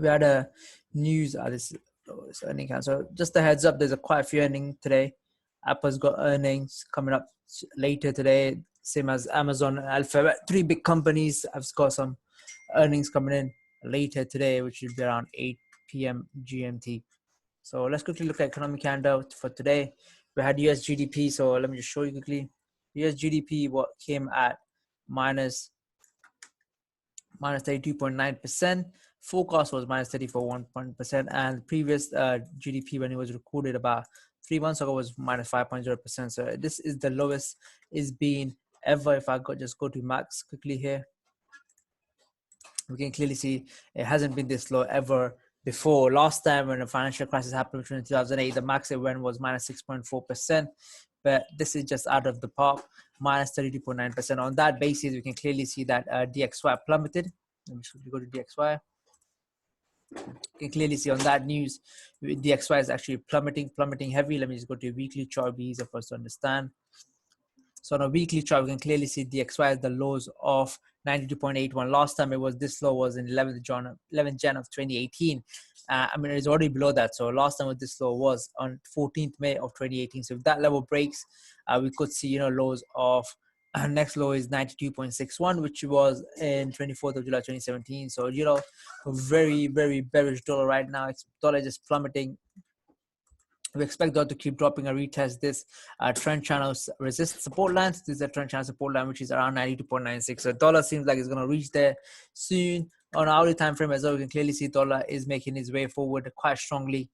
We had a news this earning count. So just a heads up, there's quite a few earnings today. Apple's got earnings coming up later today, same as Amazon and Alphabet. Three big companies have got some earnings coming in later today, which will be around 8 p.m. GMT. So let's quickly look at economic handout for today. We had US GDP. So let me just show you quickly. US GDP what came at minus 32.9%. Forecast was minus 34.1%, and previous GDP when it was recorded about 3 months ago was minus 5.0%. So this is the lowest it's been ever. If I just go to max quickly here, we can clearly see it hasn't been this low ever before. Last time when the financial crisis happened between 2008, the max it went was minus 6.4%. But this is just out of the park, minus 32.9%. On that basis, we can clearly see that DXY plummeted. Let me go to DXY. You can clearly see on that news, DXY is actually plummeting heavy. Let me just go to a weekly chart, be easier for us to understand. So on a weekly chart, we can clearly see DXY is the lows of 92.81. Last time it was this low was in 11th Jan of 2018. I mean, it's already below that. So last time with this low was on 14th May of 2018. So if that level breaks, we could see, lows of next low is 92.61, which was in 24th of July 2017. So, very, very bearish dollar right now. Dollar just plummeting. We expect dollar to keep dropping and retest this trend channel resist support line. This is a trend channel support line, which is around 92.96. So dollar seems like it's going to reach there soon. On our hourly time frame as well, we can clearly see dollar is making its way forward quite strongly.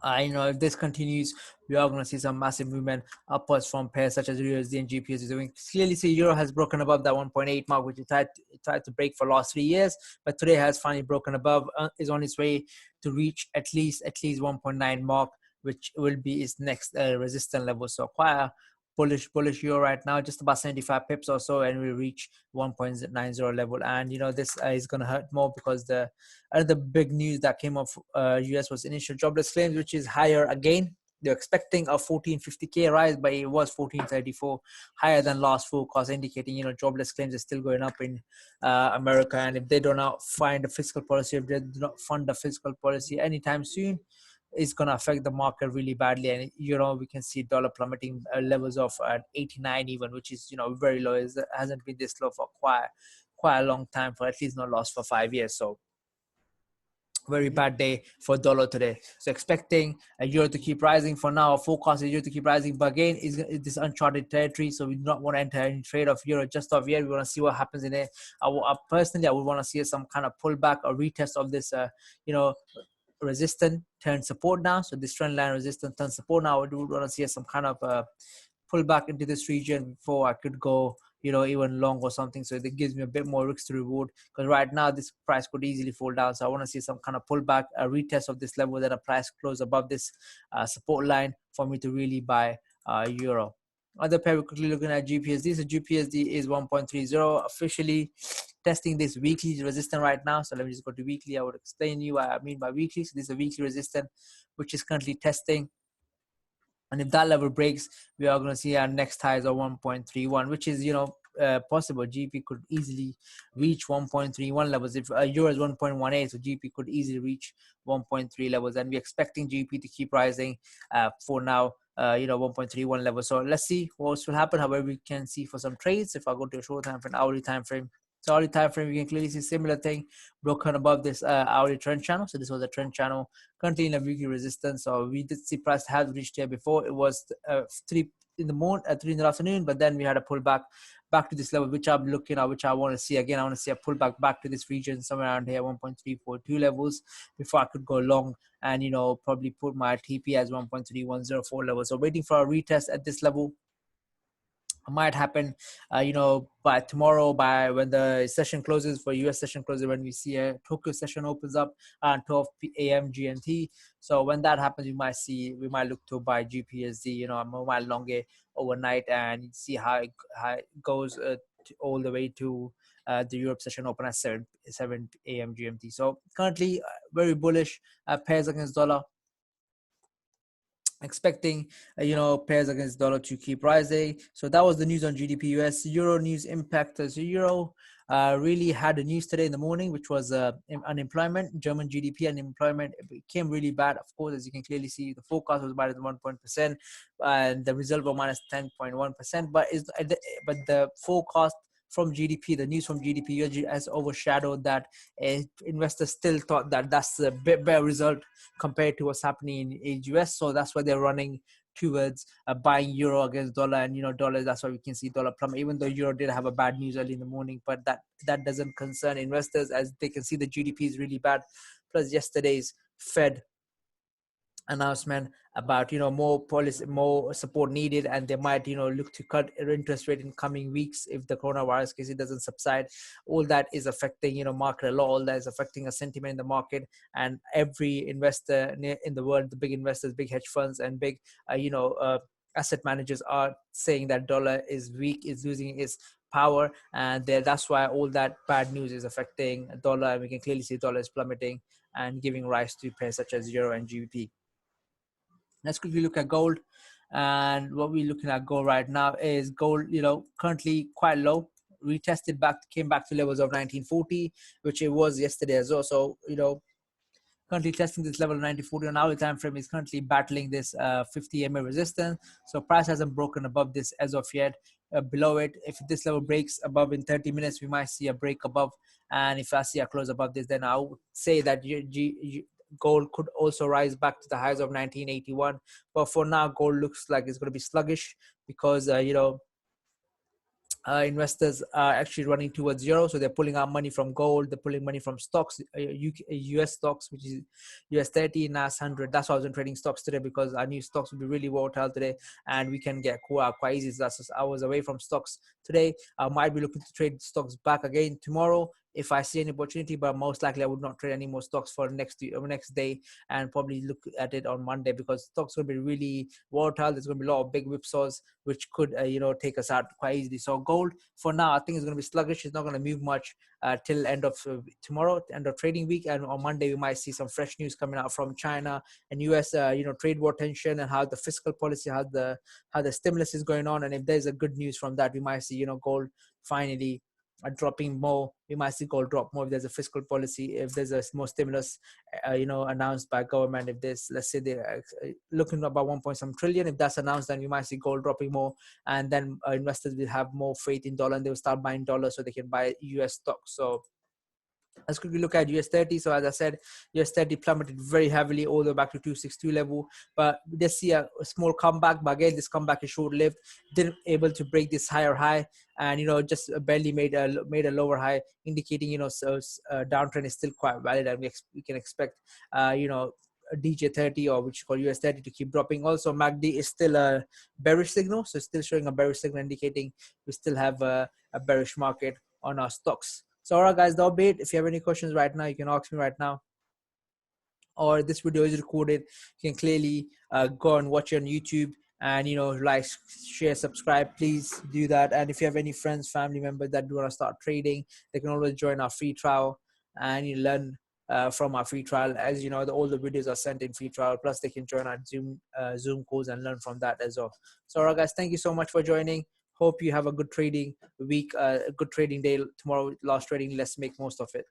If this continues, we are going to see some massive movement upwards from pairs such as USD and GPUs. So we clearly see Euro has broken above that 1.8 mark, which it tried to break for the last 3 years, but today has finally broken above, is on its way to reach at least 1.9 mark, which will be its next resistance level. So quite a bullish Euro right now, just about 75 pips or so, and we reach 1.90 level. And this is going to hurt more because the big news that came off US was initial jobless claims, which is higher again. They're expecting a 1450k rise, but it was 1434, higher than last forecast, indicating jobless claims are still going up in America. And if they do not find a fiscal policy, if they do not fund a fiscal policy anytime soon, it's going to affect the market really badly. And we can see dollar plummeting levels of 89 even, which is very low. It hasn't been this low for quite a long time, for at least not lost for 5 years. So very bad day for dollar today. So expecting a euro to keep rising. For now, forecast is euro to keep rising, but again, is this uncharted territory. So we do not want to enter any trade of euro just off yet. We want to see what happens in it. Personally, I would want to see some kind of pullback or retest of this, resistance turn support now. So this trend line resistance turn support now. I would want to see some kind of pullback into this region before I could go even long or something. So it gives me a bit more risk to reward, because right now this price could easily fall down. So I want to see some kind of pullback, a retest of this level, then a price close above this support line for me to really buy euro. Other pair, we're quickly looking at GPSD. So GPSD is 1.30, officially testing this weekly resistance right now. So let me just go to weekly. I would explain you what I mean by weekly. So this is a weekly resistance, which is currently testing. And if that level breaks, we are going to see our next highs of 1.31, which is, possible. GP could easily reach 1.31 levels. If euro is 1.18, so GP could easily reach 1.3 levels. And we're expecting GP to keep rising for now, 1.31 level. So let's see what will happen. However, we can see for some trades, if I go to a short time frame, hourly time frame. So hourly time frame, we can clearly see similar thing broken above this hourly trend channel. So this was a trend channel currently in a weekly resistance. So we did see price has reached here before. It was 3 in the morning, 3 in the afternoon, but then we had a pullback back to this level, which I'm looking at, which I want to see again. I want to see a pullback back to this region somewhere around here, 1.342 levels, before I could go long and probably put my TP as 1.3104 level. So waiting for a retest at this level might happen, by tomorrow, by when the session closes, for US session closes, when we see a Tokyo session opens up at 12 a.m. GMT. So when that happens, we might look to buy GPSD, we might long it overnight and see how it goes all the way to the Europe session open at 7 a.m. GMT. So currently very bullish pairs against dollar. Expecting pairs against dollar to keep rising. So that was the news on GDP US. Euro news impact as euro. really had a news today in the morning, which was unemployment, German GDP unemployment. It became really bad. Of course, as you can clearly see, the forecast was minus 1%, and the result was minus 10.1%. But the forecast from GDP, the news from GDP has overshadowed that. Investors still thought that that's a bit better result compared to what's happening in US. So that's why they're running towards buying euro against dollar, and dollars. That's why we can see dollar plummet, even though euro did have a bad news early in the morning. But that doesn't concern investors, as they can see the GDP is really bad. Plus yesterday's Fed announcement about more policy, more support needed, and they might look to cut interest rate in coming weeks if the coronavirus case doesn't subside. All that is affecting market a lot. All that is affecting a sentiment in the market, and every investor in the world, the big investors, big hedge funds, and big asset managers are saying that dollar is weak, is losing its power, and that's why all that bad news is affecting dollar, and we can clearly see dollar is plummeting and giving rise to pairs such as euro and GBP. Let's quickly look at gold. And what we're looking at gold right now is gold, currently quite low. Retested back, came back to levels of 1940, which it was yesterday as well. So, currently testing this level of 1940 on our time frame, is currently battling this 50 MA resistance. So price hasn't broken above this as of yet. Below it, if this level breaks above in 30 minutes, we might see a break above. And if I see a close above this, then I would say that gold could also rise back to the highs of 1981. But for now, gold looks like it's going to be sluggish because investors are actually running towards zero. So they're pulling out money from gold, they're pulling money from stocks, US stocks, which is US 30, NAS 100. That's why I was trading stocks today, because I knew stocks would be really volatile today and we can get quite easy. So that's just, I was away from stocks today. I might be looking to trade stocks back again tomorrow if I see any opportunity, but most likely I would not trade any more stocks for next day, and probably look at it on Monday, because stocks will be really volatile. There's going to be a lot of big whipsaws which could take us out quite easily. So gold for now, I think it's going to be sluggish. It's not going to move much till end of tomorrow, end of trading week, and on Monday we might see some fresh news coming out from China and US, trade war tension, and how the fiscal policy, how the stimulus is going on. And if there's a good news from that, we might see gold finally dropping more. We might see gold drop more if there's a fiscal policy, if there's a more stimulus announced by government. If there's, let's say, they're looking about 1 point some trillion, if that's announced, then we might see gold dropping more, and then investors will have more faith in dollar and they will start buying dollars so they can buy US stocks. So let's quickly look at US 30. So as I said, US 30 plummeted very heavily all the way back to 262 level, but we did see a small comeback. But again, this comeback is short-lived. Didn't able to break this higher high, and just barely made a lower high, indicating so downtrend is still quite valid, and we can expect DJ 30, or which is called US 30, to keep dropping. Also, MACD is still a bearish signal, so still showing a bearish signal, indicating we still have a bearish market on our stocks. So all right, guys, the update. If you have any questions right now, you can ask me right now, or this video is recorded. You can clearly go and watch it on YouTube, and like, share, subscribe. Please do that. And if you have any friends, family members that do want to start trading, they can always join our free trial and you learn from our free trial. As you know, all the videos are sent in free trial, plus they can join our Zoom calls and learn from that as well. So all right, guys, thank you so much for joining. Hope you have a good trading week, a good trading day tomorrow. Last trading, let's make most of it.